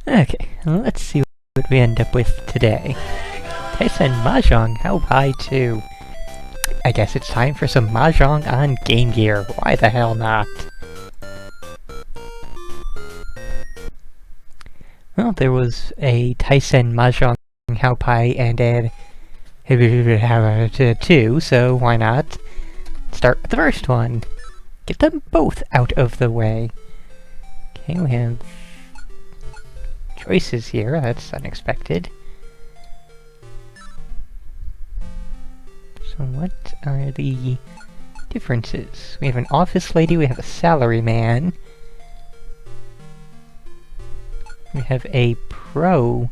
Okay, let's see what we end up with today. Taisen Mahjong HaoPai 2. I guess it's time for some Mahjong on Game Gear. Why the hell not? Well, there was a Taisen Mahjong HaoPai and a 2, so why not start with the first one? Get them both out of the way. Okay, we have choices here, that's unexpected. So what are the differences? We have an office lady, we have a salary man. We have a pro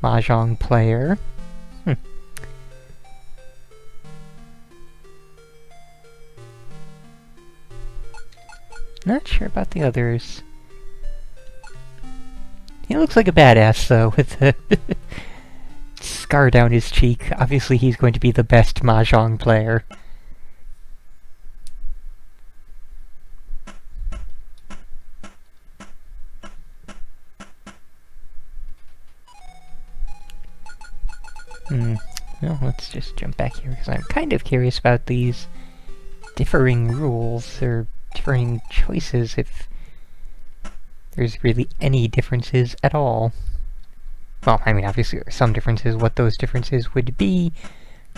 Mahjong player. Not sure about the others. He looks like a badass, though, with the scar down his cheek. Obviously, he's going to be the best Mahjong player. Well, let's just jump back here, because I'm kind of curious about these differing rules, or differing choices, if there's really any differences at all. Well, I mean, obviously there are some differences. What those differences would be,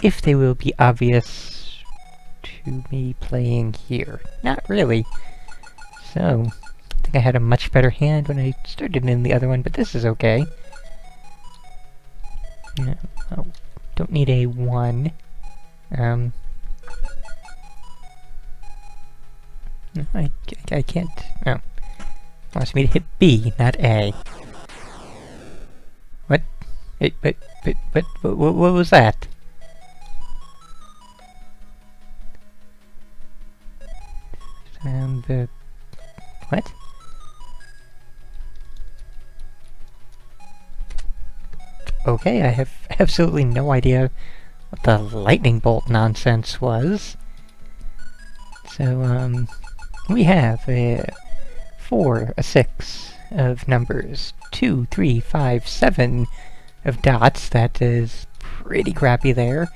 if they will be obvious to me playing here. Not really. So, I think I had a much better hand when I started in the other one, but this is okay. No, oh, don't need a 1. No, I can't. No. Wants me to hit B, not A. What? What was that? What? Okay, I have absolutely no idea what the lightning bolt nonsense was. So, we have a 4, a 6 of numbers, 2, 3, 5, 7 of dots. That is pretty crappy there.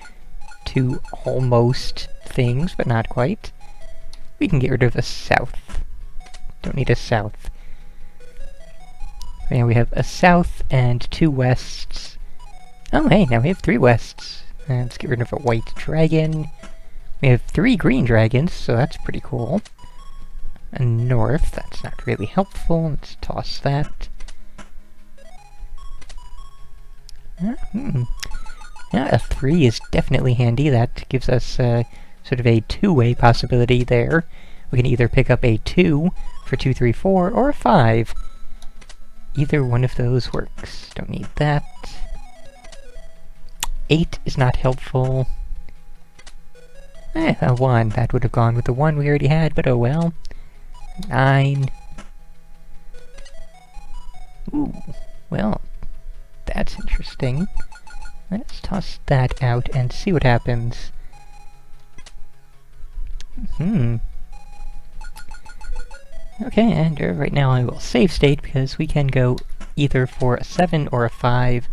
2 almost things, but not quite. We can get rid of a south. Don't need a south. So yeah, we have a south and 2 wests. Oh hey, now we have 3 wests. Let's get rid of a white dragon. We have 3 green dragons, so that's pretty cool. A north, that's not really helpful. Let's toss that. Yeah, a 3 is definitely handy. That gives us sort of a 2-way possibility there. We can either pick up a 2 for 2, 3, 4, or a 5. Either one of those works. Don't need that. 8 is not helpful. A 1. That would have gone with the 1 we already had, but oh well. 9. Ooh, well, that's interesting. Let's toss that out and see what happens. Okay, and right now I will save state, because we can go either for a 7 or a 5.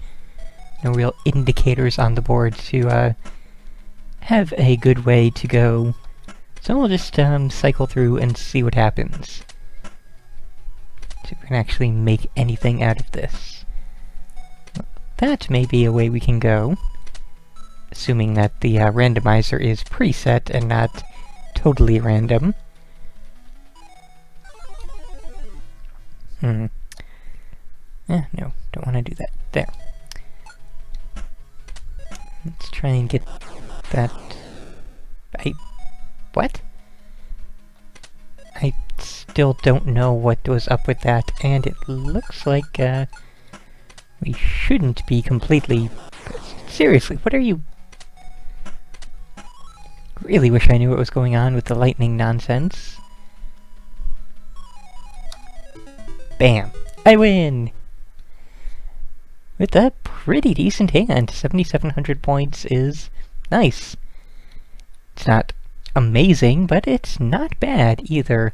No real indicators on the board to have a good way to go. So we'll just cycle through and see what happens. See if we can actually make anything out of this. That may be a way we can go, assuming that the randomizer is preset and not totally random. No, don't want to do that. There. Let's try and get that... What? I still don't know what was up with that, and it looks like, we shouldn't be completely... Seriously, what are you... Really wish I knew what was going on with the lightning nonsense. Bam! I win! With a pretty decent hand. 7,700 points is nice. It's not amazing, but it's not bad either.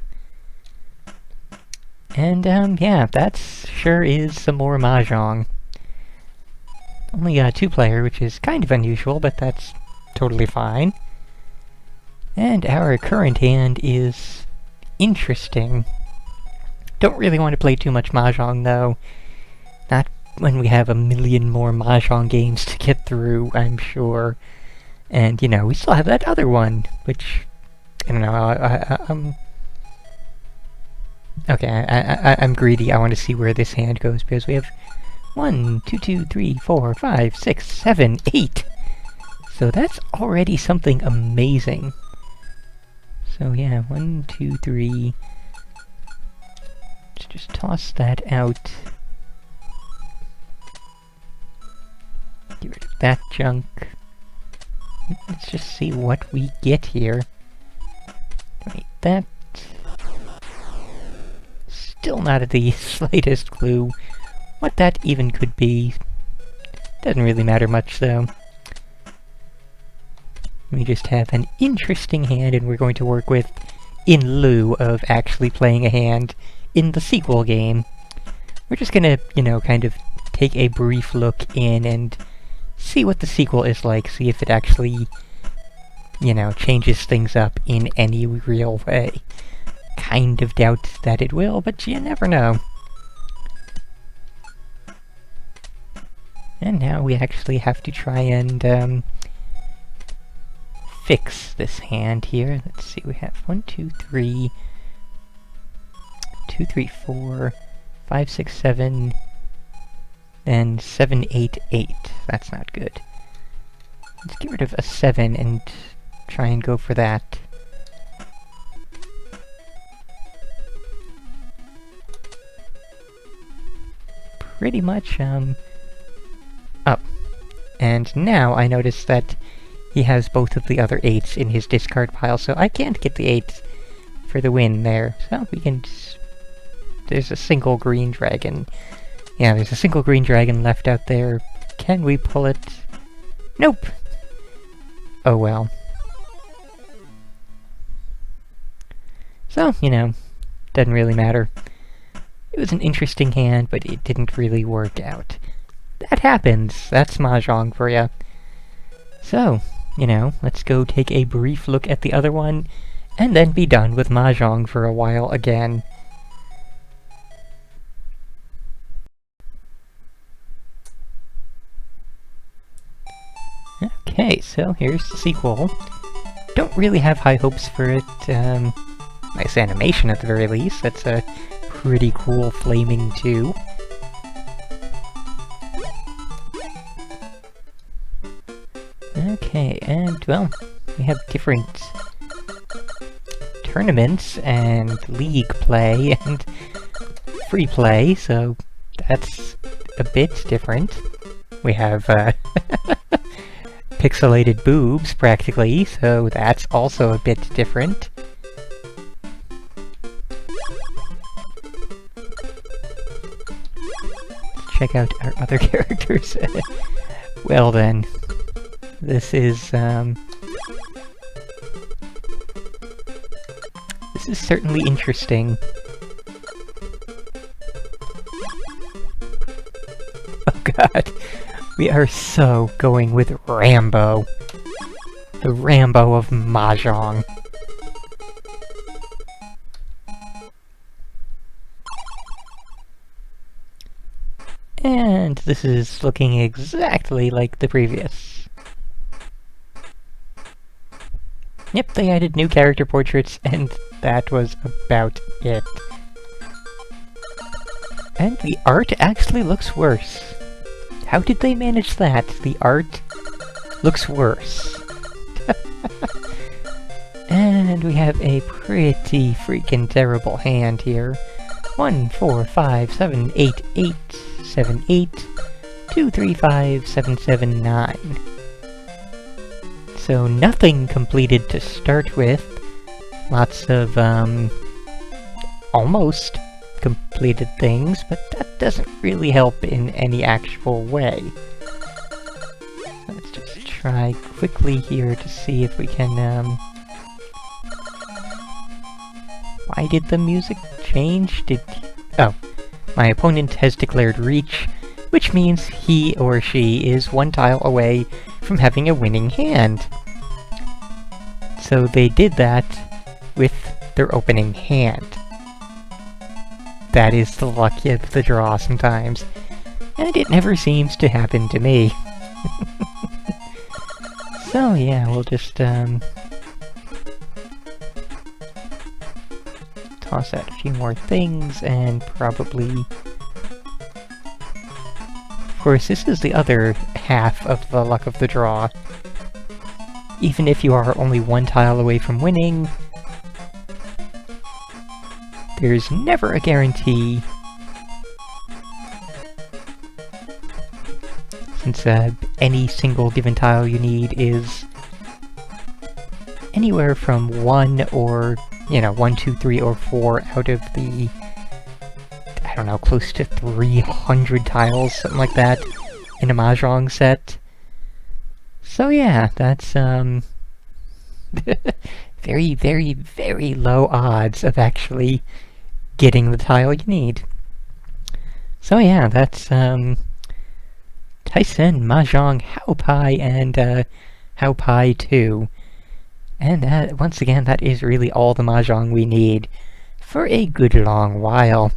And, yeah, that sure is some more Mahjong. Only a 2-player, which is kind of unusual, but that's totally fine. And our current hand is interesting. Don't really want to play too much Mahjong, though. Not when we have a million more Mahjong games to get through, I'm sure. And, you know, we still have that other one, which, I don't know, okay, I'm greedy. I want to see where this hand goes, because we have 1, 2, 2, 3, 4, 5, 6, 7, 8. So that's already something amazing. So yeah, 1, 2, 3. Let's just toss that out. Get rid of that junk. Let's just see what we get here. Wait, that... Still not the slightest clue what that even could be. Doesn't really matter much, though. We just have an interesting hand, and we're going to work with in lieu of actually playing a hand in the sequel game. We're just gonna, you know, kind of take a brief look in and see what the sequel is like, see if it actually, you know, changes things up in any real way. Kind of doubt that it will, but you never know. And now we actually have to try and, fix this hand here. Let's see, we have 1, 2, 3... 2, 3, 4... 5, 6, 7... and 7, 8, 8. That's not good. Let's get rid of a 7 and try and go for that. Pretty much, up. And now I notice that he has both of the other 8s in his discard pile, so I can't get the 8 for the win there. So we can just... There's a single green dragon. Yeah, there's a single green dragon left out there. Can we pull it? Nope! Oh well. So, you know, doesn't really matter. It was an interesting hand, but it didn't really work out. That happens. That's Mahjong for ya. So, you know, let's go take a brief look at the other one, and then be done with Mahjong for a while again. Okay, so here's the sequel. Don't really have high hopes for it. Nice animation at the very least. That's a pretty cool flaming 2. Okay, and, well, we have different tournaments and league play and free play, so that's a bit different. We have, pixelated boobs, practically, so that's also a bit different. Check out our other characters. Well then, this is certainly interesting. Oh god, we are so going with Rambo. The Rambo of Mahjong. And this is looking exactly like the previous. Yep, they added new character portraits, and that was about it. And the art actually looks worse. How did they manage that? The art looks worse. And we have a pretty freaking terrible hand here. 1, 4, 5, 7, 8, 8, 7, 8, 2, 3, 5, 7, 7, 9. So nothing completed to start with. Lots of, almost completed things, but that doesn't really help in any actual way. Let's just try quickly here to see if we can, Why did the music change? Oh, my opponent has declared reach, which means he or she is 1 tile away from having a winning hand. So they did that with their opening hand. That is the luck of the draw sometimes, and it never seems to happen to me. So yeah, we'll just toss out a few more things, and probably... Of course, this is the other half of the luck of the draw. Even if you are only 1 tile away from winning, there's never a guarantee, since any single given tile you need is anywhere from 1 or, 1, 2, 3, or 4 out of the, I don't know, close to 300 tiles, something like that, in a Mahjong set. So yeah, that's, very, very, very low odds of actually getting the tile you need. So yeah, that's, Taisen Mahjong HaoPai and, HaoPai 2. And once again, that is really all the Mahjong we need for a good long while.